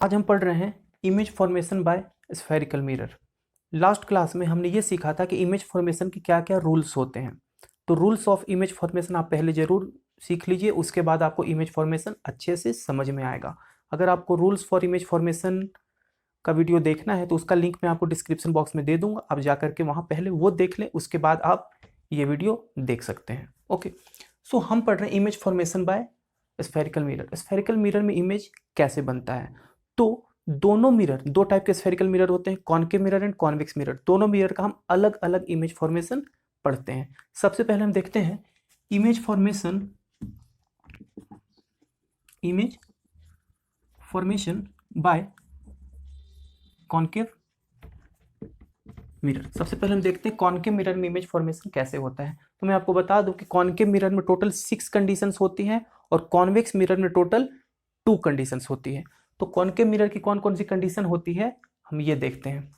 आज हम पढ़ रहे हैं image formation by spherical mirror. Last class में हमने ये सीखा था कि इमेज फॉर्मेशन के क्या क्या रूल्स होते हैं। तो रूल्स ऑफ इमेज फॉर्मेशन आप पहले जरूर सीख लीजिए, उसके बाद आपको इमेज फॉर्मेशन अच्छे से समझ में आएगा। अगर आपको रूल्स फॉर इमेज फॉर्मेशन का वीडियो देखना है तो उसका लिंक मैं आपको डिस्क्रिप्शन बॉक्स में दे दूंगा, आप जा करके वहाँ पहले वो देख लें, उसके बाद आप ये वीडियो देख सकते हैं। ओके, सो हम पढ़ रहे हैं image formation by spherical mirror. Spherical mirror में इमेज कैसे बनता है? तो दोनों मिरर, दो टाइप के स्फेरिकल मिरर होते हैं, concave mirror and convex mirror. दोनों मिरर का हम अलग अलग इमेज फॉर्मेशन पढ़ते हैं। सबसे पहले हम देखते हैं image formation by concave mirror. सबसे पहले हम देखते हैं कॉनकेव मिरर में इमेज फॉर्मेशन कैसे होता है। तो मैं आपको बता दूं कि कॉनकेव मिरर में टोटल 6 कंडीशंस होती हैं और कॉन्वेक्स मिरर में टोटल 2 कंडीशंस होती है। तो कॉनकेव मिरर की कौन कौन सी कंडीशन होती है हम ये देखते हैं।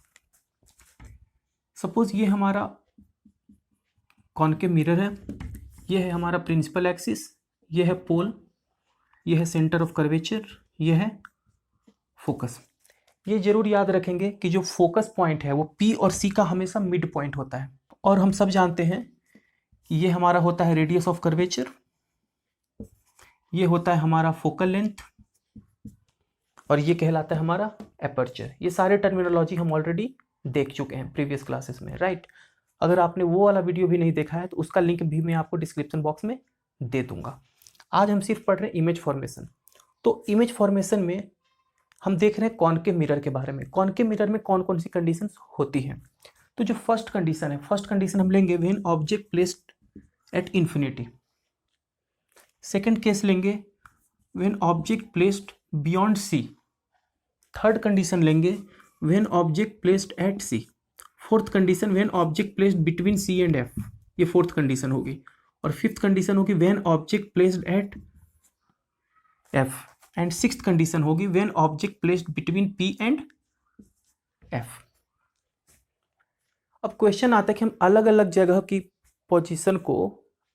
सपोज ये हमारा कॉनकेव मिरर है, ये है हमारा प्रिंसिपल एक्सिस, ये है पोल, ये है सेंटर ऑफ कर्वेचर, ये है फोकस। ये जरूर याद रखेंगे कि जो फोकस पॉइंट है वो पी और सी का हमेशा मिड पॉइंट होता है। और हम सब जानते हैं ये हमारा होता है रेडियस ऑफ कर्वेचर, ये होता है हमारा फोकल लेंथ और ये कहलाता है हमारा एपर्चर। ये सारे टर्मिनोलॉजी हम ऑलरेडी देख चुके हैं प्रीवियस क्लासेस में, राइट। अगर आपने वो वाला वीडियो भी नहीं देखा है तो उसका लिंक भी मैं आपको डिस्क्रिप्शन बॉक्स में दे दूंगा। आज हम सिर्फ पढ़ रहे हैं इमेज फॉर्मेशन। तो इमेज फॉर्मेशन में हम देख रहे हैं कॉनकेव मिरर के बारे में। कॉनकेव मिरर में कौन कौन सी कंडीशन होती हैं? तो जो फर्स्ट कंडीशन है, फर्स्ट कंडीशन हम लेंगे when object placed at infinity. Second case लेंगे when object placed beyond C. Third condition लेंगे when object placed at C. Fourth condition when object placed between C and F, ये fourth condition होगी। और fifth condition होगी when object placed at F. And sixth condition होगी when object placed between P and F. अब question आता है कि हम अलग अलग जगह की पोजीशन को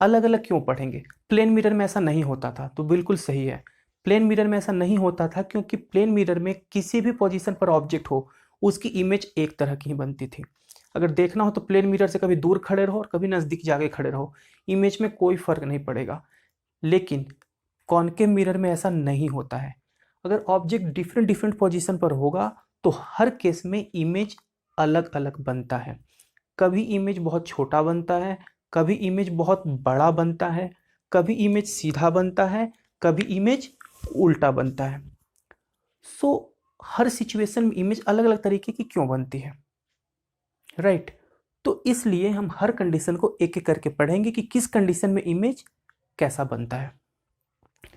अलग अलग क्यों पढ़ेंगे? प्लेन मिरर में ऐसा नहीं होता था, तो बिल्कुल सही है। प्लेन मिरर में ऐसा नहीं होता था क्योंकि प्लेन मिरर में किसी भी पोजीशन पर ऑब्जेक्ट हो उसकी इमेज एक तरह की ही बनती थी। अगर देखना हो तो प्लेन मिरर से कभी दूर खड़े रहो और कभी नज़दीक जाके खड़े रहो, इमेज में कोई फर्क नहीं पड़ेगा। लेकिन कॉनकेव मिरर में ऐसा नहीं होता है। अगर ऑब्जेक्ट डिफरेंट डिफरेंट पोजीशन पर होगा तो हर केस में इमेज अलग अलग बनता है। कभी इमेज बहुत छोटा बनता है, कभी इमेज बहुत बड़ा बनता है, कभी इमेज सीधा बनता है, कभी इमेज उल्टा बनता है। सो हर सिचुएशन में इमेज अलग अलग तरीके की क्यों बनती है, राइट। तो इसलिए हम हर कंडीशन को एक एक करके पढ़ेंगे कि किस कंडीशन में इमेज कैसा बनता है,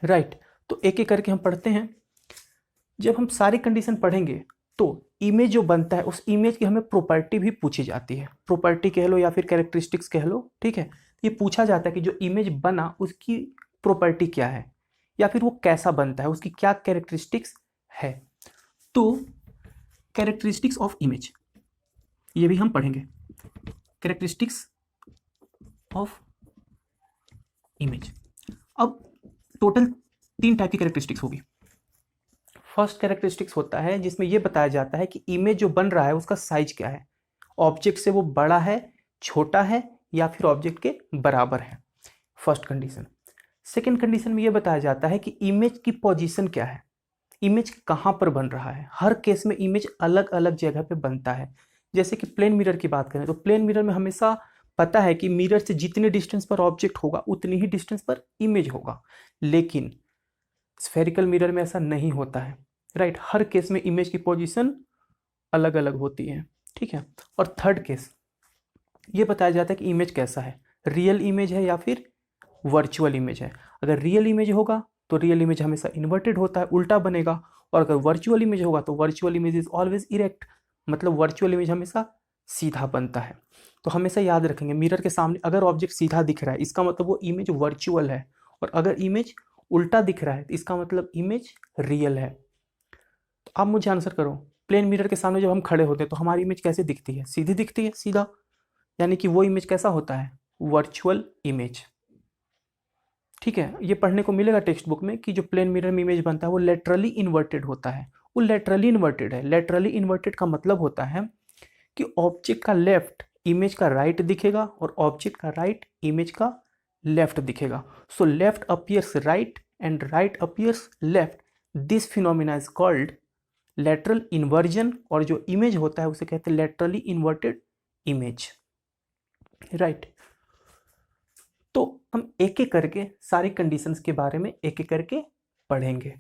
राइट। तो एक एक करके हम पढ़ते हैं। जब हम सारी कंडीशन पढ़ेंगे तो इमेज जो बनता है उस इमेज की हमें प्रॉपर्टी भी पूछी जाती है। प्रॉपर्टी कह लो या फिर कैरेक्टरिस्टिक्स कह लो, ठीक है। ये पूछा जाता है कि जो इमेज बना उसकी प्रॉपर्टी क्या है या फिर वो कैसा बनता है, उसकी क्या कैरेक्टरिस्टिक्स है। तो कैरेक्टरिस्टिक्स ऑफ इमेज ये भी हम पढ़ेंगे। Characteristics of image. अब टोटल 3 टाइप की कैरेक्टरिस्टिक्स होगी। फर्स्ट कैरेक्टरिस्टिक्स होता है जिसमें यह बताया जाता है कि इमेज जो बन रहा है उसका साइज क्या है, ऑब्जेक्ट से वो बड़ा है, छोटा है या फिर ऑब्जेक्ट के बराबर है। First condition. सेकंड कंडीशन में यह बताया जाता है कि इमेज की पोजीशन क्या है, इमेज कहाँ पर बन रहा है। हर केस में इमेज अलग अलग जगह पे बनता है। जैसे कि प्लेन मिरर की बात करें तो प्लेन मिरर में हमेशा पता है कि मिरर से जितने डिस्टेंस पर ऑब्जेक्ट होगा उतनी ही डिस्टेंस पर इमेज होगा। लेकिन स्फेरिकल मिरर में ऐसा नहीं होता है, राइट। हर केस में इमेज की पोजीशन अलग अलग होती है, ठीक है। और थर्ड केस ये बताया जाता है कि इमेज कैसा है, रियल इमेज है या फिर वर्चुअल इमेज है। अगर रियल इमेज होगा तो रियल इमेज हमेशा इन्वर्टेड होता है, उल्टा बनेगा। और अगर वर्चुअल इमेज होगा तो virtual image is always erect, मतलब वर्चुअल इमेज हमेशा सीधा बनता है। तो हमेशा याद रखेंगे मिरर के सामने अगर ऑब्जेक्ट सीधा दिख रहा है इसका मतलब वो इमेज वर्चुअल है, और अगर इमेज उल्टा दिख रहा है तो इसका मतलब इमेज रियल है। तो आप मुझे आंसर करो, प्लेन मिरर के सामने जब हम खड़े होते हैं तो हमारी इमेज कैसे दिखती है? सीधी दिखती है, सीधा। यानी कि वो इमेज कैसा होता है? वर्चुअल इमेज, ठीक है। ये पढ़ने को मिलेगा टेक्स्ट बुक में कि जो प्लेन मिरर में इमेज बनता है वो लेटरली इन्वर्टेड होता है वो लेटरली इन्वर्टेड है। लेटरली इन्वर्टेड का मतलब होता है कि ऑब्जेक्ट का लेफ्ट इमेज का राइट दिखेगा और ऑब्जेक्ट का राइट इमेज का लेफ्ट दिखेगा। So left appears right and right appears left. This phenomena is called lateral inversion, और जो इमेज होता है उसे कहते हैं लेटरली इन्वर्टेड इमेज, राइट। तो हम एक एक करके सारी कंडीशंस के बारे में एक एक करके पढ़ेंगे।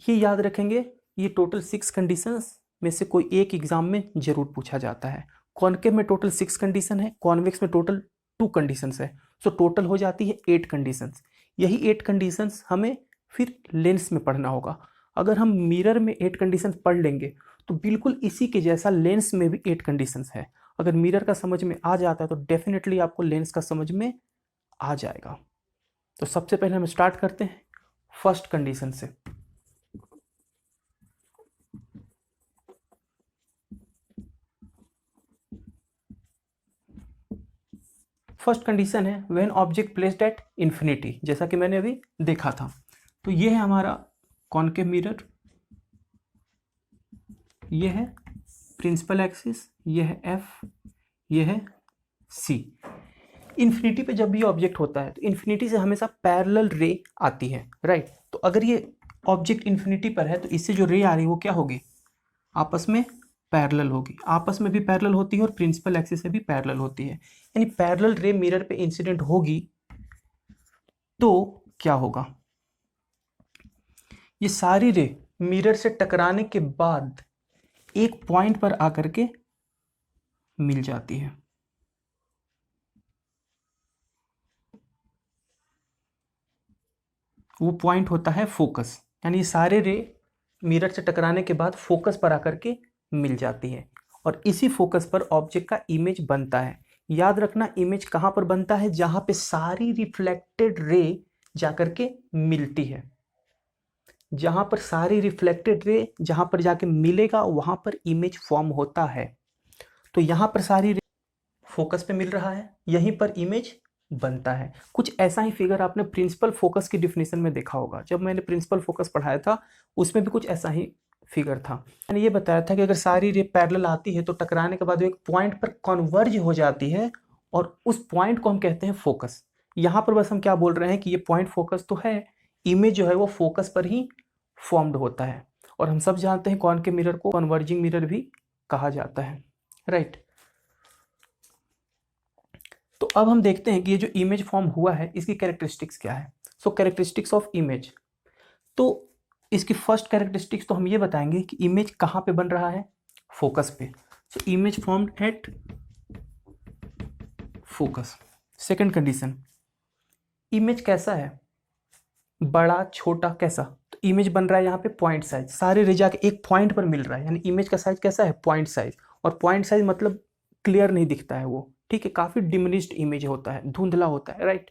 ये याद रखेंगे, ये टोटल 6 कंडीशंस में से कोई एक एग्जाम में जरूर पूछा जाता है। कॉनकेव में टोटल 6 कंडीशन है, कॉन्वेक्स में टोटल 2 कंडीशंस है। सो टोटल हो जाती है 8 कंडीशंस। यही 8 कंडीशंस हमें फिर लेंस में पढ़ना होगा। अगर हम मिरर में 8 कंडीशंस पढ़ लेंगे तो बिल्कुल इसी के जैसा लेंस में भी 8 कंडीशंस है। अगर मिरर का समझ में आ जाता है तो डेफिनेटली आपको लेंस का समझ में आ जाएगा। तो सबसे पहले हम स्टार्ट करते हैं फर्स्ट कंडीशन से। फर्स्ट कंडीशन है when object placed at infinity, जैसा कि मैंने अभी देखा था। तो ये है हमारा कॉनकेव मिरर, ये है प्रिंसिपल एक्सिस, ये है एफ, ये है सी। इन्फिनिटी पे जब भी ऑब्जेक्ट होता है तो इन्फिनिटी से हमेशा पैरेलल रे आती है, राइट। तो अगर ये ऑब्जेक्ट इन्फिनिटी पर है तो इससे जो रे आ रही है वो क्या होगी, आपस में पैरेलल होगी। आपस में भी पैरेलल होती है और प्रिंसिपल एक्सिस से भी पैरेलल होती है, यानी पैरेलल रे मिरर पे इंसिडेंट होगी तो क्या होगा, ये सारी रे मिरर से टकराने के बाद एक पॉइंट पर आकर के मिल जाती है। वो पॉइंट होता है फोकस, यानी ये सारे रे मिरर से टकराने के बाद फोकस पर आकर के मिल जाती है और इसी फोकस पर ऑब्जेक्ट का इमेज बनता है। याद रखना, इमेज कहाँ पर बनता है, जहां पे सारी रिफ्लेक्टेड रे जाकर के मिलती है। जहां पर सारी रिफ्लेक्टेड रे जहां पर जाके मिलेगा वहां पर इमेज फॉर्म होता है। तो यहां पर सारी रे फोकस पे मिल रहा है, यहीं पर इमेज बनता है। कुछ ऐसा ही फिगर आपने प्रिंसिपल फोकस की डिफिनेशन में देखा होगा। जब मैंने प्रिंसिपल फोकस पढ़ाया था उसमें भी कुछ ऐसा ही फिगर था। मैंने ये बताया था कि अगर सारी रे पैरेलल आती है तो टकराने के बाद वो एक पॉइंट पर कन्वर्ज हो जाती है और उस पॉइंट को हम कहते हैं फोकस। यहाँ पर बस हम क्या बोल रहे हैं कि ये पॉइंट फोकस तो है, इमेज जो है वो फोकस पर ही फॉर्म्ड होता है। और हम सब जानते हैं कॉनकेव मिरर को कन्वर्जिंग मिरर भी कहा जाता है, राइट। तो अब हम देखते हैं कि ये जो इमेज फॉर्म हुआ है इसकी कैरेक्टरिस्टिक्स क्या है। सो कैरेक्टरिस्टिक्स ऑफ इमेज, तो इसकी फर्स्ट कैरेक्टरिस्टिक्स तो हम ये बताएंगे कि इमेज कहाँ पे बन रहा है, फोकस पे। So image formed at focus. Second condition, image कैसा है, बड़ा छोटा कैसा, तो इमेज बन रहा है यहाँ पे पॉइंट साइज, सारे रे जाके एक पॉइंट पर मिल रहा है, यानी इमेज का साइज कैसा है, पॉइंट साइज। और पॉइंट साइज मतलब क्लियर नहीं दिखता है वो, ठीक है, काफी डिमिनिश्ड इमेज होता है, धुंधला होता है, राइट।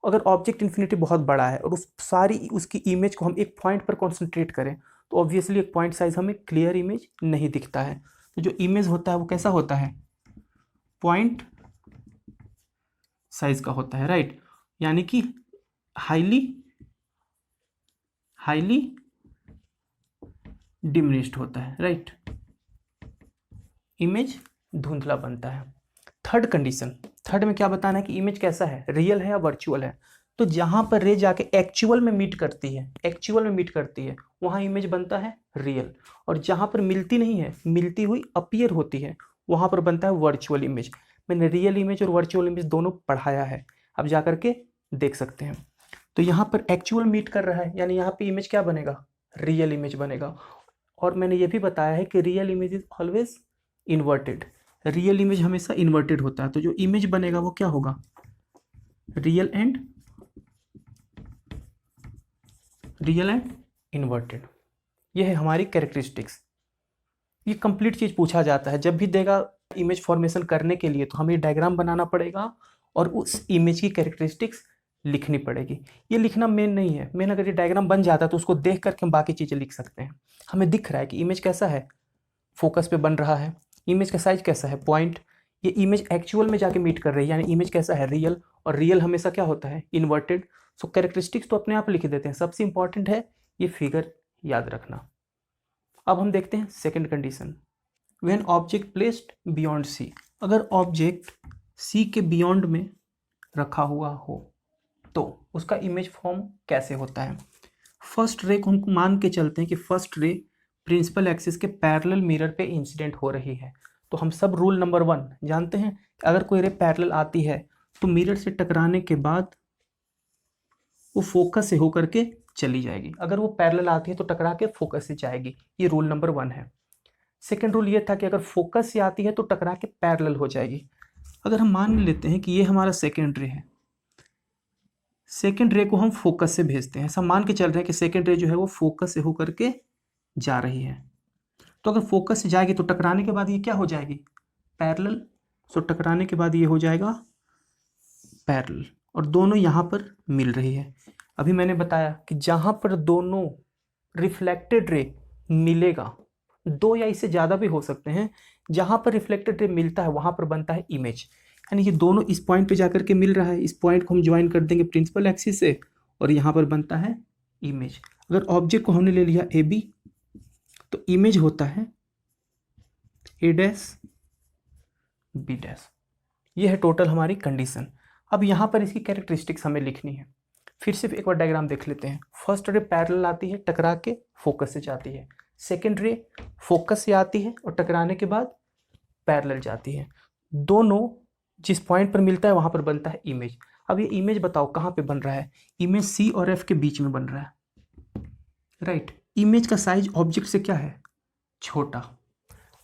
अगर ऑब्जेक्ट इन्फिनिटी बहुत बड़ा है और उस सारी उसकी इमेज को हम एक पॉइंट पर कॉन्सेंट्रेट करें तो ऑब्वियसली एक पॉइंट साइज हमें क्लियर इमेज नहीं दिखता है। तो जो इमेज होता है वो कैसा होता है, पॉइंट साइज का होता है, राइट। यानी कि हाईली डिमिनिश्ड होता है, राइट। इमेज धुंधला बनता है। थर्ड कंडीशन, थर्ड में क्या बताना है कि इमेज कैसा है, रियल है या वर्चुअल है। तो जहां पर रे जाके एक्चुअल में मीट करती है वहां इमेज बनता है रियल, और जहां पर मिलती नहीं है, मिलती हुई अपीयर होती है, वहां पर बनता है वर्चुअल इमेज। मैंने रियल इमेज और वर्चुअल इमेज दोनों पढ़ाया है, अब जा करके देख सकते हैं। तो यहाँ पर एक्चुअल मीट कर रहा है, यानी यहाँ पे इमेज क्या बनेगा, रियल इमेज बनेगा। और मैंने ये भी बताया है कि real image is always inverted, real image हमेशा इन्वर्टेड होता है। तो जो इमेज बनेगा वो क्या होगा, रियल एंड इन्वर्टेड। ये है हमारी कैरेक्टरिस्टिक्स। ये कंप्लीट चीज पूछा जाता है जब भी देगा इमेज फॉर्मेशन करने के लिए, तो हमें डायग्राम बनाना पड़ेगा और उस इमेज की कैरेक्टरिस्टिक्स लिखनी पड़ेगी। ये लिखना मेन नहीं है, मेन अगर ये डायग्राम बन जाता है तो उसको देख करके हम बाकी चीजें लिख सकते हैं। हमें दिख रहा है कि इमेज कैसा है, फोकस पे बन रहा है, इमेज का साइज कैसा है, पॉइंट, ये इमेज एक्चुअल में जाके मीट कर रही है, यानी इमेज कैसा है, रियल। और रियल हमेशा क्या होता है, इन्वर्टेड। सो कैरेक्टरिस्टिक्स तो अपने आप लिख देते हैं, सबसे इंपॉर्टेंट है ये फिगर याद रखना। अब हम देखते हैं second condition, when object placed beyond C. अगर ऑब्जेक्ट सी के बियॉन्ड में रखा हुआ हो तो उसका इमेज फॉर्म कैसे होता है। फर्स्ट रे को हम मान के चलते हैं कि फर्स्ट रे प्रिंसिपल एक्सिस के पैरेलल मिरर पे इंसिडेंट हो रही है। तो हम सब रूल नंबर 1 जानते हैं, अगर कोई रे पैरेलल आती है तो मिरर से टकराने के बाद वो फोकस से होकर के चली जाएगी। अगर वो पैरेलल आती है तो टकरा के फोकस से जाएगी, ये रूल नंबर 1 है। सेकेंड रूल ये था कि अगर फोकस से आती है तो टकरा के पैरेलल हो जाएगी। अगर हम मान लेते हैं कि ये हमारा सेकेंड रे है, सेकेंड रे को हम फोकस से भेजते हैं, ऐसा मान के चल रहे हैं कि सेकेंड रे जो है वो फोकस से होकर के जा रही है। तो अगर फोकस से जाएगी तो टकराने के बाद ये क्या हो जाएगी, पैरेलल। सो टकराने के बाद ये हो जाएगा पैरेलल, और दोनों यहाँ पर मिल रही है। अभी मैंने बताया कि जहाँ पर दोनों रिफ्लेक्टेड रे मिलेगा, 2 या इससे ज़्यादा भी हो सकते हैं, जहाँ पर रिफ्लेक्टेड रे मिलता है वहाँ पर बनता है इमेज। यानी ये दोनों इस पॉइंट पे जाकर के मिल रहा है, इस पॉइंट को हम ज्वाइन कर देंगे प्रिंसिपल एक्सिस से और यहाँ पर बनता है इमेज। अगर ऑब्जेक्ट को हमने ले लिया ए बी तो इमेज होता है ए डैश बी डैश। ये है टोटल हमारी कंडीशन। अब यहाँ पर इसकी कैरेक्टरिस्टिक्स हमें लिखनी है। फिर सिर्फ एक बार डायग्राम देख लेते हैं। फर्स्ट रे पैरेलल आती है, टकरा के फोकस से जाती है। सेकेंड रे फोकस से आती है और टकराने के बाद पैरेलल जाती है। दोनों जिस पॉइंट पर मिलता है वहाँ पर बनता है इमेज। अब ये इमेज बताओ कहाँ पे बन रहा है, इमेज सी और एफ के बीच में बन रहा है, राइट। इमेज का साइज ऑब्जेक्ट से क्या है, छोटा,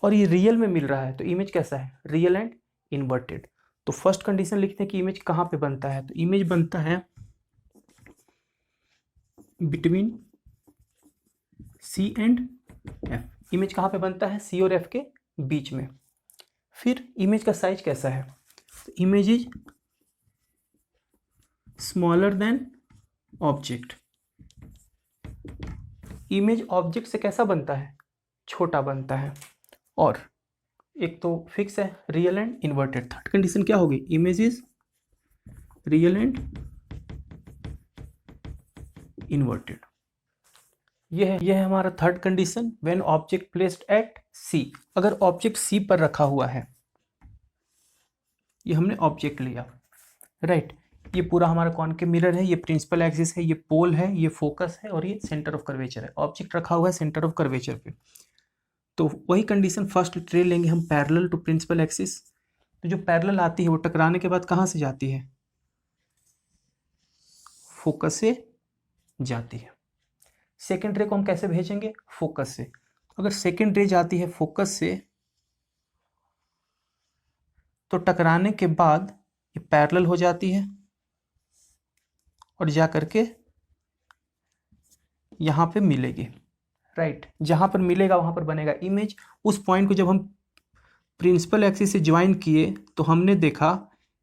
और ये रियल में मिल रहा है तो इमेज कैसा है, रियल एंड इन्वर्टेड। तो फर्स्ट कंडीशन लिखते हैं कि इमेज कहाँ पे बनता है, तो इमेज बनता है between C and F. Image कहाँ पे बनता है, सी और एफ के बीच में। फिर इमेज का साइज कैसा है, तो image is smaller than object. Image object से कैसा बनता है, छोटा बनता है। और एक तो फिक्स है real and inverted. Third condition क्या होगी, image is real and inverted. यह है हमारा third condition, when object placed at C. अगर ऑब्जेक्ट सी पर रखा हुआ है, ये हमने ऑब्जेक्ट लिया, राइट। ये पूरा हमारा कॉनकेव मिरर है, ये प्रिंसिपल एक्सिस है, ये पोल है, ये फोकस है और ये सेंटर ऑफ कर्वेचर है। ऑब्जेक्ट रखा हुआ है सेंटर ऑफ कर्वेचर पे। तो वही कंडीशन फर्स्ट ट्रे लेंगे हम, पैरेलल टू प्रिंसिपल एक्सिस। तो जो पैरेलल आती है वो टकराने के बाद कहाँ से जाती है, फोकस से जाती है। सेकेंड रे को हम कैसे भेजेंगे, फोकस से। अगर सेकेंड रे जाती है फोकस से तो टकराने के बाद ये पैरेलल हो जाती है और जा करके यहाँ पे मिलेगी, राइट। जहाँ पर मिलेगा वहाँ पर बनेगा इमेज। उस पॉइंट को जब हम प्रिंसिपल एक्सिस से ज्वाइन किए तो हमने देखा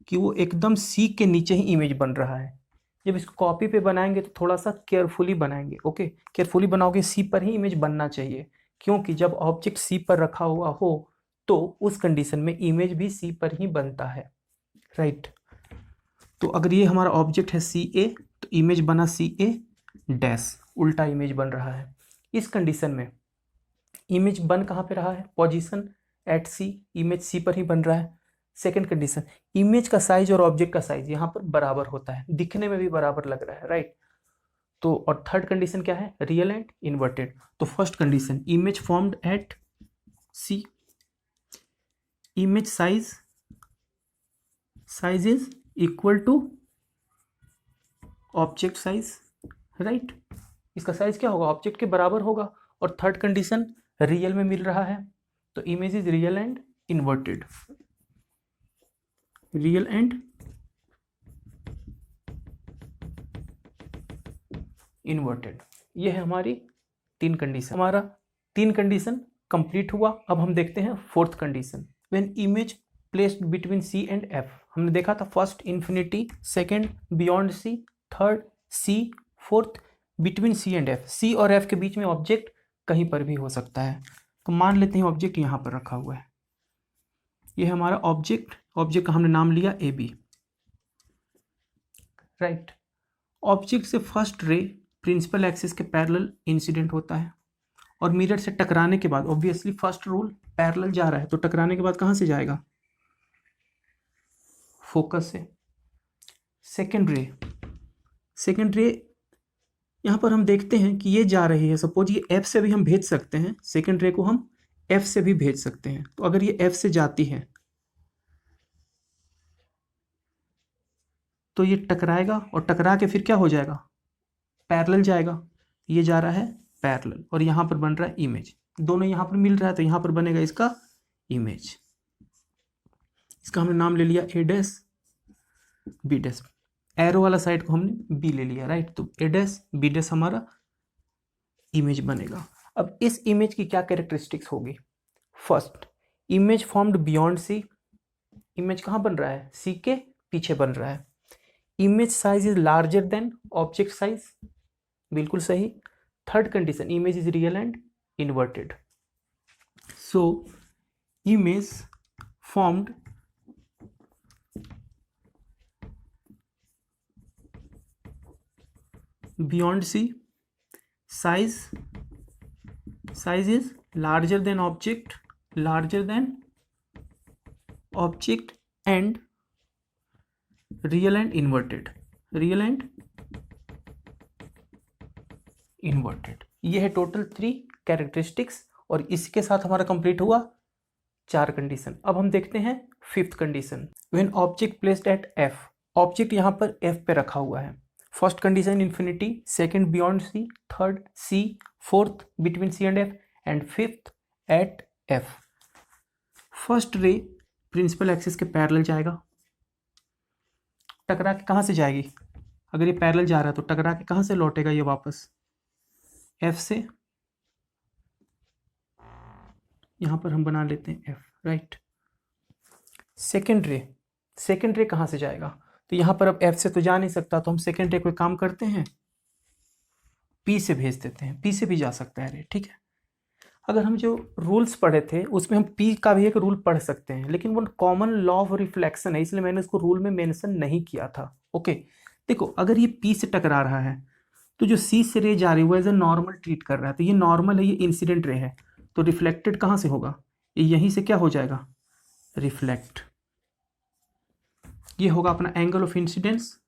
कि वो एकदम सी के नीचे ही इमेज बन रहा है। जब इसको कॉपी पे बनाएंगे तो थोड़ा सा केयरफुली बनाएंगे, ओके। केयरफुली बनाओगे, सी पर ही इमेज बनना चाहिए, क्योंकि जब ऑब्जेक्ट सी पर रखा हुआ हो तो उस कंडीशन में इमेज भी सी पर ही बनता है, राइट। तो अगर ये हमारा ऑब्जेक्ट है सी ए तो इमेज बना सी ए डैश, उल्टा इमेज बन रहा है। इस कंडीशन में इमेज बन कहाँ पे रहा है, पोजीशन एट सी, इमेज सी पर ही बन रहा है। सेकेंड कंडीशन, इमेज का साइज और ऑब्जेक्ट का साइज यहाँ पर बराबर होता है, दिखने में भी बराबर लग रहा है, राइट। तो और थर्ड कंडीशन क्या है, रियल एंड इन्वर्टेड। तो first condition, image formed at C, image size is equal to object size, right. इसका साइज क्या होगा, ऑब्जेक्ट के बराबर होगा। और थर्ड कंडीशन, रियल में मिल रहा है तो image is real and inverted, real and inverted. ये है हमारी 3 कंडीशन। हमारा 3 कंडीशन कंप्लीट हुआ। अब हम देखते हैं fourth condition, when image placed between C and F. हमने देखा था first infinity, second beyond C, third C, fourth between C and F. C और एफ के बीच में ऑब्जेक्ट कहीं पर भी हो सकता है। तो मान लेते हैं ऑब्जेक्ट यहाँ पर रखा हुआ है, ये है हमारा ऑब्जेक्ट का हमने नाम लिया ए बी, राइट। ऑब्जेक्ट से फर्स्ट रे प्रिंसिपल एक्सिस के पैरेलल इंसिडेंट होता है और मिरर से टकराने के बाद ऑब्वियसली फर्स्ट रूल पैरेलल जा रहा है, तो टकराने के बाद कहाँ से जाएगा? फोकस से। सेकेंड रे यहाँ पर हम देखते हैं कि ये जा रही है, सपोज ये एफ से भी हम भेज सकते हैं, सेकेंड रे को हम एफ से भी भेज सकते हैं। तो अगर ये एफ से जाती है तो ये टकराएगा और टकरा के फिर क्या हो जाएगा? पैरेलल जाएगा। ये जा रहा है पैरेलल और यहाँ पर बन रहा है इमेज, दोनों यहाँ पर मिल रहा है तो यहाँ पर बनेगा इसका इमेज। इसका हमने नाम ले लिया A dash B dash, arrow वाला साइड को हमने बी ले लिया, राइट। तो ए डैश बी डैश हमारा इमेज बनेगा। अब इस इमेज की क्या कैरेक्टरिस्टिक्स होगी? First, image formed beyond C, image कहाँ बन रहा है? सी के पीछे बन रहा है। Image size is larger than object size, बिल्कुल सही। Third condition, image is real and inverted. So image formed beyond C, size is larger than object and real and inverted, ये है टोटल 3 कैरेक्टरिस्टिक्स और इसके साथ हमारा कंप्लीट हुआ 4 condition. अब हम देखते हैं 5th condition, when object placed at F, object यहाँ पर F पे रखा हुआ है। First condition infinity, second beyond C, third C, fourth between C and F and fifth at F. First ray principal axis के पैरेलल जाएगा, टकरा के कहाँ से जाएगी? अगर ये पैरेलल जा रहा है तो टकरा के कहाँ से लौटेगा ये वापस? एफ से। यहाँ पर हम बना लेते हैं एफ, राइट। सेकेंड रे कहाँ से जाएगा? तो यहाँ पर अब F से तो जा नहीं सकता, तो हम सेकेंड रे कोई काम करते हैं, P से भेज देते हैं। P से भी जा सकता है रे, ठीक है। अगर हम जो रूल्स पढ़े थे उसमें हम P का भी एक रूल पढ़ सकते हैं, लेकिन वो कॉमन लॉ ऑफ रिफ्लेक्शन है, इसलिए मैंने इसको रूल में मेंशन नहीं किया था। ओके, देखो अगर ये P से टकरा रहा है तो जो C से रे जा रही है वो एज ए नॉर्मल ट्रीट कर रहा है, तो ये नॉर्मल है, ये इंसिडेंट रे है, तो रिफ्लेक्टेड कहाँ से होगा? ये यहीं से क्या हो जाएगा? रिफ्लेक्ट। ये होगा अपना एंगल ऑफ इंसिडेंस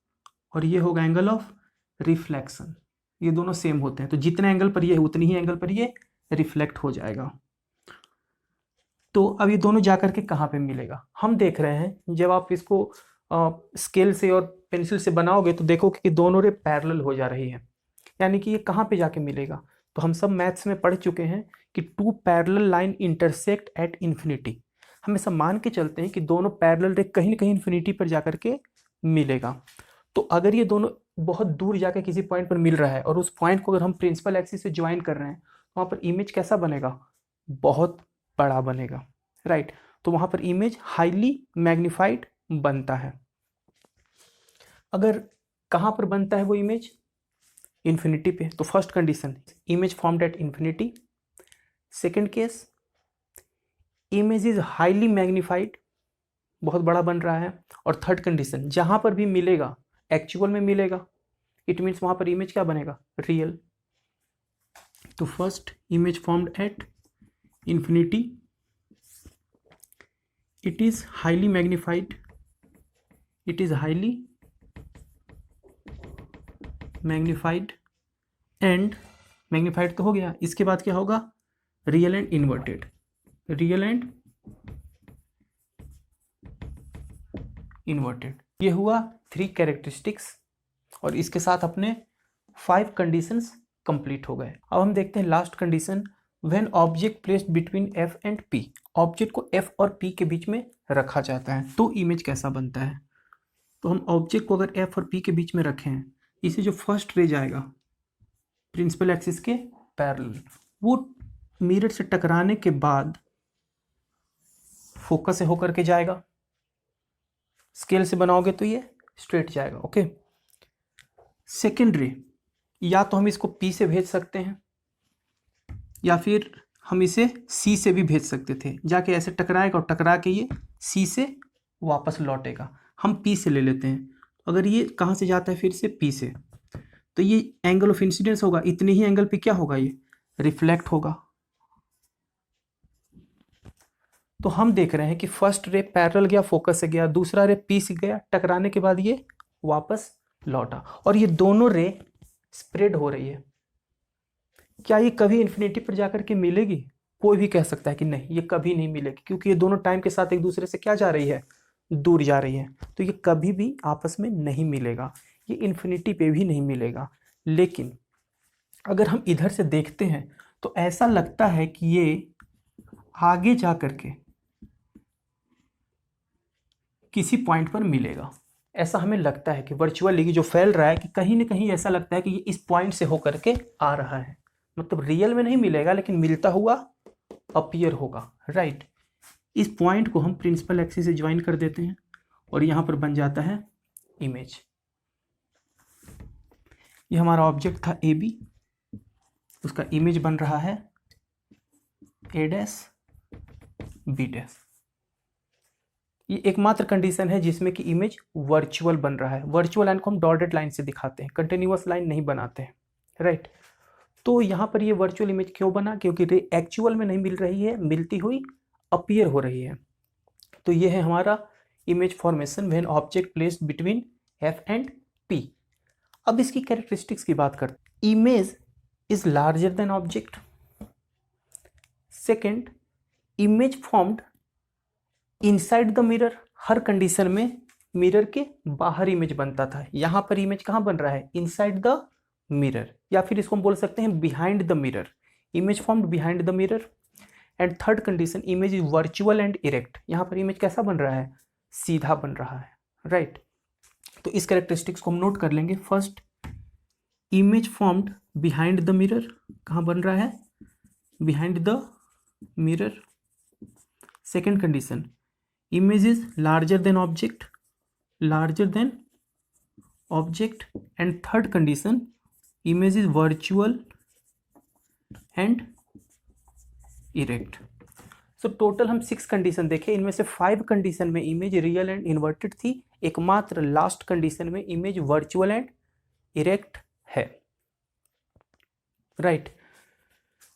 और ये होगा एंगल ऑफ रिफ्लेक्शन, ये दोनों सेम होते हैं, तो जितने एंगल पर ये है उतनी ही एंगल पर ये रिफ्लेक्ट हो जाएगा। तो अब ये दोनों जाकर के कहाँ पे मिलेगा? हम देख रहे हैं जब आप इसको स्केल से और पेंसिल से बनाओगे तो देखो कि दोनों रे पैरेलल हो जा रही है, यानी कि ये कहाँ पे जाके मिलेगा? तो हम सब मैथ्स में पढ़ चुके हैं कि 2 parallel line intersect at infinity. हम ऐसा मान के चलते हैं कि दोनों पैरेलल रे कहीं ना कहीं इन्फिनिटी पर जाकर के मिलेगा। तो अगर ये दोनों बहुत दूर जाकर किसी पॉइंट पर मिल रहा है और उस पॉइंट को अगर हम प्रिंसिपल एक्सिस से ज्वाइन कर रहे हैं तो वहाँ पर इमेज कैसा बनेगा? बहुत बड़ा बनेगा, राइट। तो वहाँ पर इमेज हाईली मैग्नीफाइड बनता है। अगर कहाँ पर बनता है वो इमेज? इन्फिनिटी पे। तो first condition, image formed at infinity. Second case, image is highly magnified, बहुत बड़ा बन रहा है। और थर्ड कंडीशन, जहां पर भी मिलेगा एक्चुअल में मिलेगा, इट मीन्स वहां पर इमेज क्या बनेगा? रियल। तो first, image formed at infinity, it is highly magnified, and magnified तो हो गया, इसके बाद क्या होगा? रियल एंड इन्वर्टेड, ये हुआ 3 कैरेक्टरिस्टिक्स और इसके साथ अपने 5 कंडीशंस कंप्लीट हो गए। अब हम देखते हैं last condition, when object placed between F and P, object को F और P के बीच में रखा जाता है तो इमेज कैसा बनता है? तो हम ऑब्जेक्ट को अगर F और P के बीच में रखें हैं, इसे जो फर्स्ट रे जाएगा प्रिंसिपल एक्सिस के पैरेलल, वो मिरर से टकराने के बाद फोकस से होकर के जाएगा, स्केल से बनाओगे तो ये स्ट्रेट जाएगा। ओके, सेकेंड रे, या तो हम इसको P से भेज सकते हैं या फिर हम इसे C से भी भेज सकते थे, जाके ऐसे टकराएगा और टकरा के ये C से वापस लौटेगा। हम P से ले लेते हैं, अगर ये कहाँ से जाता है? फिर से P से, तो ये एंगल ऑफ इंसिडेंस होगा, इतने ही एंगल पे क्या होगा? ये रिफ्लेक्ट होगा। तो हम देख रहे हैं कि फर्स्ट रे पैरेलल गया, फोकस से गया, दूसरा रे पी से गया, टकराने के बाद ये वापस लौटा, और ये दोनों रे स्प्रेड हो रही है। क्या ये कभी इन्फिनिटी पर जाकर के मिलेगी? कोई भी कह सकता है कि नहीं, ये कभी नहीं मिलेगी, क्योंकि ये दोनों टाइम के साथ एक दूसरे से क्या जा रही है, दूर जा रही है। तो ये कभी भी आपस में नहीं मिलेगा, ये इन्फिनिटी पे भी नहीं मिलेगा। लेकिन अगर हम इधर से देखते हैं तो ऐसा लगता है कि ये आगे जा करके किसी पॉइंट पर मिलेगा। ऐसा हमें लगता है कि वर्चुअली जो फैल रहा है, कि कहीं ना कहीं ऐसा लगता है कि ये इस पॉइंट से होकर के आ रहा है। मतलब रियल में नहीं मिलेगा, लेकिन मिलता हुआ अपीयर होगा, राइट। इस पॉइंट को हम प्रिंसिपल एक्सिस से ज्वाइन कर देते हैं और यहाँ पर बन जाता है इमेज। ये हमारा ऑब्जेक्ट था ए बी, उसका इमेज बन रहा है ए डैश बी डैश। ये एकमात्र कंडीशन है जिसमें कि इमेज वर्चुअल बन रहा है। वर्चुअल लाइन को हम डॉटेड लाइन से दिखाते हैं, कंटिन्यूअस लाइन नहीं बनाते हैं, राइट। तो यहाँ पर ये वर्चुअल इमेज क्यों बना? क्योंकि रे एक्चुअल में नहीं मिल रही है, मिलती हुई अपीयर हो रही है। तो ये है हमारा image formation when object placed between F and P. अब इसकी कैरेक्टरिस्टिक्स की बात करते हैं। Image is larger than object. Second, image formed inside the mirror. Her condition में मिरर के बाहर इमेज बनता था, यहां पर इमेज कहां बन रहा है? इनसाइड द मिरर, या फिर इसको हम बोल सकते हैं behind the mirror. Image formed behind the mirror. And third condition, image is virtual and erect. यहां पर इमेज कैसा बन रहा है? सीधा बन रहा है, राइट। तो इस कैरेक्टरिस्टिक्स को हम नोट कर लेंगे। First, image formed behind the mirror, कहां बन रहा है? Behind the mirror. Second condition, image is larger than object, larger than object. And third condition, image is virtual and erect. So total हम 6 condition देखे, इनमें से 5 कंडीशन में image real and inverted थी, एकमात्र लास्ट कंडीशन में image virtual and erect है, right.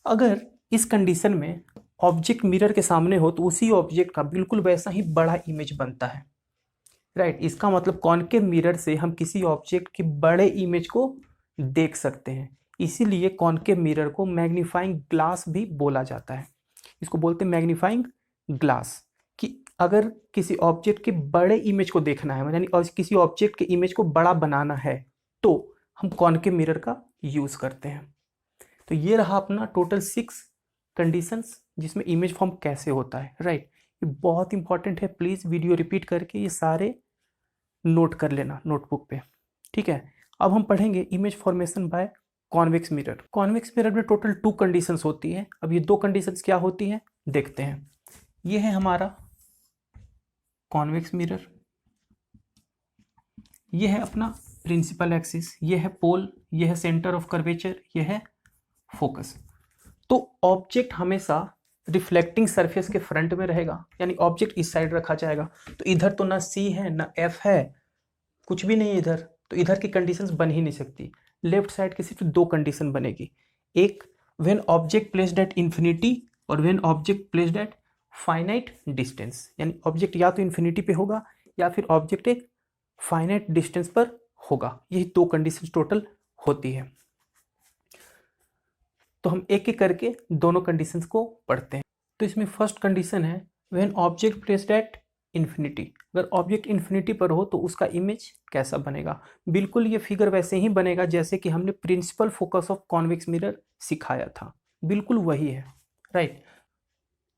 अगर इस कंडीशन में ऑब्जेक्ट मिरर के सामने हो तो उसी ऑब्जेक्ट का बिल्कुल वैसा ही बड़ा इमेज बनता है, राइट। इसका मतलब कॉनकेव मिरर से हम किसी ऑब्जेक्ट के बड़े इमेज को देख सकते हैं, इसीलिए कॉनकेव मिरर को मैग्नीफाइंग ग्लास भी बोला जाता है। इसको बोलते हैं मैग्नीफाइंग ग्लास, कि अगर किसी ऑब्जेक्ट के बड़े इमेज को देखना है, यानी किसी ऑब्जेक्ट के इमेज को बड़ा बनाना है, तो हम कॉनकेव मिरर का यूज़ करते हैं। तो ये रहा अपना टोटल 6 कंडीशंस जिसमें इमेज फॉर्म कैसे होता है, राइट। ये बहुत इंपॉर्टेंट है, प्लीज़ वीडियो रिपीट करके ये सारे नोट कर लेना नोटबुक पे, ठीक है। अब हम पढ़ेंगे image formation by convex mirror. Convex mirror में टोटल 2 कंडीशंस होती है। अब ये 2 कंडीशंस क्या होती हैं देखते हैं। ये है हमारा कॉन्वेक्स मिरर, ये है अपना प्रिंसिपल एक्सिस, ये है पोल, ये है सेंटर ऑफ कर्वेचर, ये है फोकस। तो ऑब्जेक्ट हमेशा रिफ्लेक्टिंग सरफेस के फ्रंट में रहेगा, यानी ऑब्जेक्ट इस साइड रखा जाएगा। तो इधर तो ना सी है ना एफ है, कुछ भी नहीं है इधर, तो इधर की कंडीशंस बन ही नहीं सकती। लेफ्ट साइड की सिर्फ 2 कंडीशन बनेगी, एक when object placed at infinity और when object placed at finite distance. यानी ऑब्जेक्ट या तो इन्फिनिटी पे होगा या फिर ऑब्जेक्ट एक फाइनाइट डिस्टेंस पर होगा। यही 2 कंडीशन टोटल होती है। तो हम एक एक करके दोनों कंडीशंस को पढ़ते हैं। तो इसमें फर्स्ट कंडीशन है when object placed at infinity. अगर ऑब्जेक्ट इन्फिनिटी पर हो तो उसका इमेज कैसा बनेगा? बिल्कुल ये फिगर वैसे ही बनेगा जैसे कि हमने principal focus of convex mirror सिखाया था, बिल्कुल वही है, राइट।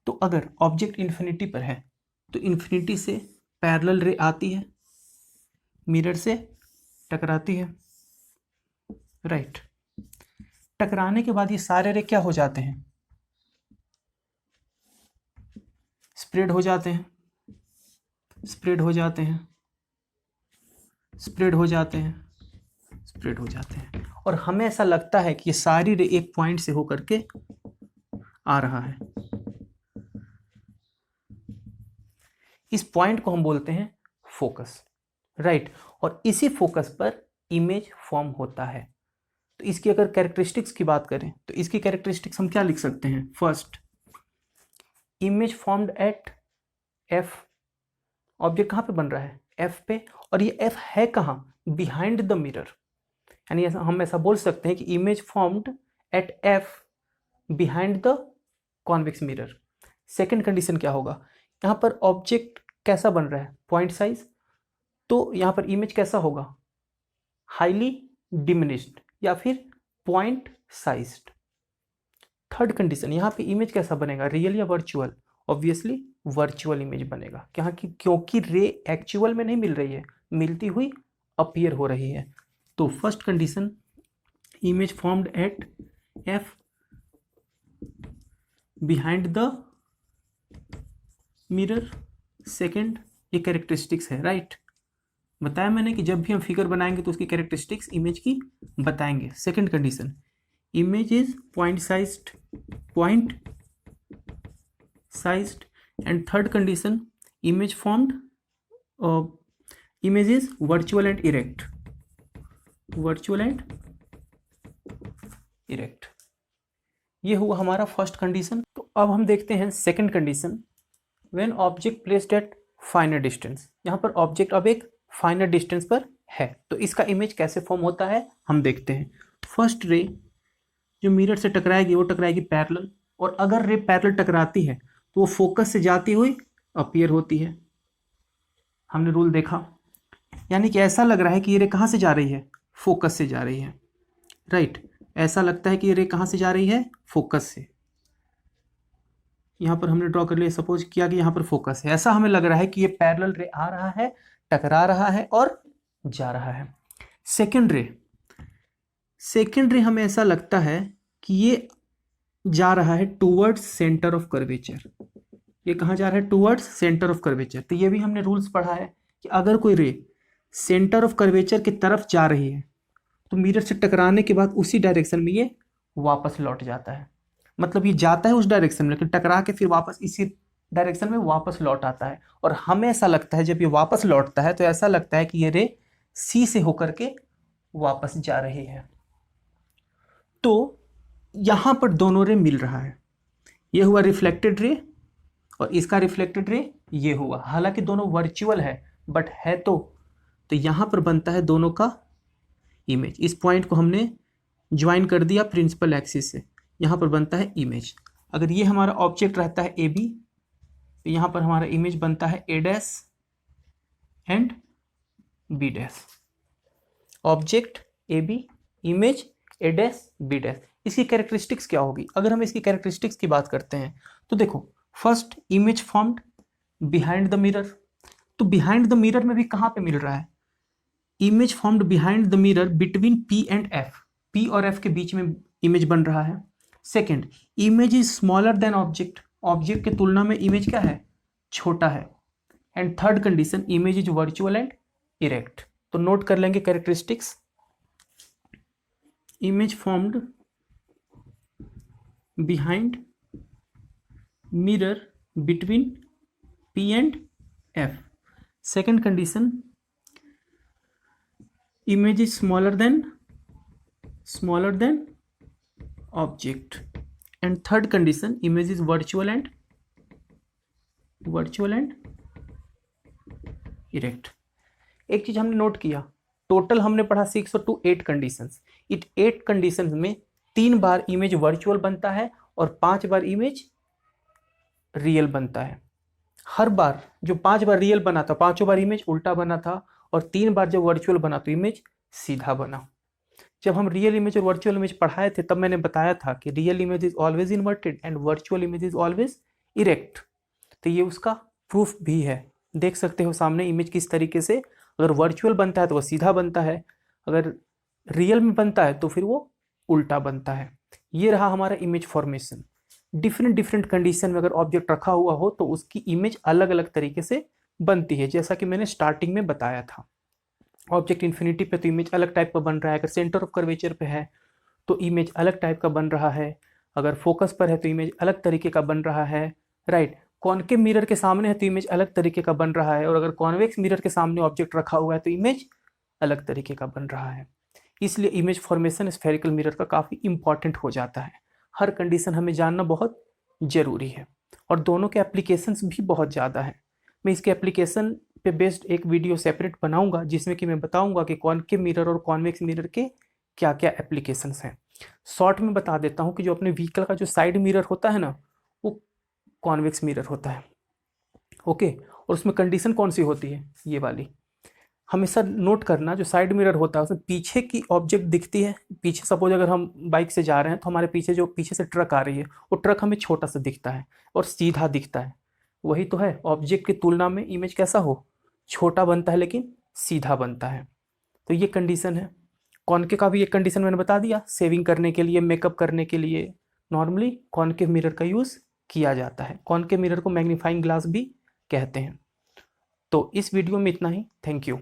तो अगर ऑब्जेक्ट इन्फिनिटी पर है तो इन्फिनिटी से पैरेलल रे आती है, मिरर से टकराती है, राइट। टकराने के बाद ये सारे रे क्या हो जाते हैं? स्प्रेड हो जाते हैं, स्प्रेड हो जाते हैं, स्प्रेड हो जाते हैं, स्प्रेड हो जाते हैं, और हमें ऐसा लगता है कि ये सारी रे एक पॉइंट से होकर के आ रहा है। इस पॉइंट को हम बोलते हैं फोकस, राइट। और इसी फोकस पर इमेज फॉर्म होता है। तो इसकी अगर कैरेक्टरिस्टिक्स की बात करें तो इसकी कैरेक्टरिस्टिक्स हम क्या लिख सकते हैं? First, image formed eight F, object कहाँ पे बन रहा है? एफ पे, और ये एफ है कहाँ? बिहाइंड द मिरर, यानी हम ऐसा बोल सकते हैं कि image formed eight F behind the convex mirror. Second condition क्या होगा? यहाँ पर ऑब्जेक्ट कैसा बन रहा है? पॉइंट साइज, तो यहाँ पर इमेज कैसा होगा? हाईली डिमिनिश्ड या फिर पॉइंट साइज्ड। थर्ड कंडीशन, यहाँ पे इमेज कैसा बनेगा? रियल या वर्चुअल? ऑब्वियसली वर्चुअल इमेज बनेगा, क्या कि क्योंकि रे एक्चुअल में नहीं मिल रही है, मिलती हुई अपीयर हो रही है। तो first condition, image formed eight F behind the mirror. Second, ये कैरेक्टरिस्टिक्स है, राइट? बताया मैंने कि जब भी हम फिगर बनाएंगे तो उसकी कैरेक्टरिस्टिक्स इमेज की बताएंगे। Second condition, image is point sized. And third condition, image formed, image is virtual and erect. ये हुआ हमारा फर्स्ट कंडीशन। तो अब हम देखते हैं second condition, when object placed eight फाइनर distance. यहाँ पर ऑब्जेक्ट अब एक फाइनर डिस्टेंस पर है, तो इसका इमेज कैसे फॉर्म होता है हम देखते हैं। फर्स्ट रे जो मिरर से टकराएगी वो टकराएगी पैरेलल, और अगर रे पैरेलल टकराती है तो वो फोकस से जाती हुई अपीयर होती है। हमने रूल देखा, यानी कि ऐसा लग रहा है कि ये रे कहाँ से जा रही है? फोकस से जा रही है, राइट? ऐसा लगता है कि ये रे कहाँ से जा रही है? फोकस से। यहाँ पर हमने ड्रॉ कर लिया, सपोज किया कि यहाँ पर फोकस है, ऐसा हमें लग रहा है कि ये पैरेलल रे आ रहा है, टकरा रहा है और जा रहा है। सेकेंड रे हमें ऐसा लगता है कि ये जा रहा है टूवर्ड्स सेंटर ऑफ कर्वेचर। ये कहाँ जा रहा है? Towards centre of curvature. तो ये भी हमने रूल्स पढ़ा है कि अगर कोई रे सेंटर ऑफ कर्वेचर की तरफ जा रही है तो मिरर से टकराने के बाद उसी डायरेक्शन में ये वापस लौट जाता है। मतलब ये जाता है उस डायरेक्शन में, लेकिन टकरा के फिर वापस इसी डायरेक्शन में वापस लौट आता है। और हमें ऐसा लगता है जब ये वापस लौटता है तो ऐसा लगता है कि ये रे सी से होकर के वापस जा रही है। तो यहां पर दोनों रे मिल रहा है, ये हुआ रिफ्लेक्टेड रे और इसका रिफ्लेक्टेड रे ये हुआ। हालांकि दोनों वर्चुअल है बट है तो यहां पर बनता है दोनों का इमेज। इस पॉइंट को हमने ज्वाइन कर दिया प्रिंसिपल एक्सिस से, यहां पर बनता है इमेज। अगर ये हमारा ऑब्जेक्ट रहता है ए बी तो यहां पर हमारा इमेज बनता है A dash and B dash. Object A B, image A dash B dash. इसकी कैरेक्टरिस्टिक्स क्या होगी? अगर हम इसकी कैरेक्टरिस्टिक्स की बात करते हैं तो देखो, first image formed behind the mirror. तो बिहाइंड द मिरर में भी कहां पे मिल रहा है? Image formed behind the mirror between P and F, P और एफ के बीच में इमेज बन रहा है। Second, image is smaller than object, object की तुलना में इमेज क्या है? छोटा है। And third condition, image is virtual and erect. तो नोट कर लेंगे characteristics. Image formed behind mirror between P and F. Second condition, image is smaller than object. And third condition, image is virtual and erect. एक चीज हमने note किया, total हमने पढ़ा 6 और 2 8 कंडीशंस। इट 8 कंडीशंस में 3 बार इमेज वर्चुअल बनता है और 5 बार इमेज रियल बनता है। हर बार जो 5 बार रियल बना था, 5 बार इमेज उल्टा बना था, और 3 बार जब वर्चुअल बना तो इमेज सीधा बना। जब हम रियल इमेज और वर्चुअल इमेज पढ़ाए थे तब मैंने बताया था कि real image is always inverted and virtual image is always erect. तो ये उसका प्रूफ भी है, देख सकते हो सामने इमेज किस तरीके से, अगर वर्चुअल बनता है तो वो सीधा बनता है, अगर रियल में बनता है तो फिर वो उल्टा बनता है। ये रहा हमारा इमेज फॉर्मेशन। डिफरेंट कंडीशन में अगर ऑब्जेक्ट रखा हुआ हो तो उसकी इमेज अलग अलग तरीके से बनती है, जैसा कि मैंने स्टार्टिंग में बताया था। ऑब्जेक्ट इन्फिनिटी पे तो इमेज अलग टाइप का बन रहा है, अगर सेंटर ऑफ कर्वेचर पे है तो इमेज अलग टाइप का बन रहा है, अगर फोकस पर है तो इमेज अलग तरीके का बन रहा है, राइट। कॉनकेव मिरर के सामने है तो इमेज अलग तरीके का बन रहा है, और अगर कॉन्वेक्स मिरर के सामने ऑब्जेक्ट रखा हुआ है तो इमेज अलग तरीके का बन रहा है। इसलिए इमेज फॉर्मेशन स्फेरिकल मिरर का काफ़ी इंपॉर्टेंट हो जाता है। हर कंडीशन हमें जानना बहुत ज़रूरी है और दोनों के एप्लीकेशंस भी बहुत ज़्यादा हैं। मैं इसके एप्लीकेशन पे बेस्ड एक वीडियो सेपरेट बनाऊंगा जिसमें कि मैं बताऊंगा कि कॉनकेव मिरर और कॉन्वेक्स मिरर के क्या क्या एप्लीकेशंस हैं। शॉर्ट में बता देता हूँ कि जो अपने व्हीकल का जो साइड मिरर होता है ना, वो कॉन्वेक्स मिरर होता है। ओके, और उसमें कंडीशन कौन सी होती है, ये वाली हमेशा नोट करना। जो साइड मिरर होता है उसमें पीछे की ऑब्जेक्ट दिखती है। पीछे सपोज अगर हम बाइक से जा रहे हैं तो हमारे पीछे जो पीछे से ट्रक आ रही है वो ट्रक हमें छोटा सा दिखता है और सीधा दिखता है। वही तो है, ऑब्जेक्ट की तुलना में इमेज कैसा हो, छोटा बनता है लेकिन सीधा बनता है। तो ये कंडीशन है। कॉनकेव का भी एक कंडीशन मैंने बता दिया, सेविंग करने के लिए, मेकअप करने के लिए नॉर्मली कॉनकेव मिरर का यूज़ किया जाता है। कॉनकेव मिरर को मैग्नीफाइंग ग्लास भी कहते हैं। तो इस वीडियो में इतना ही। Thank you.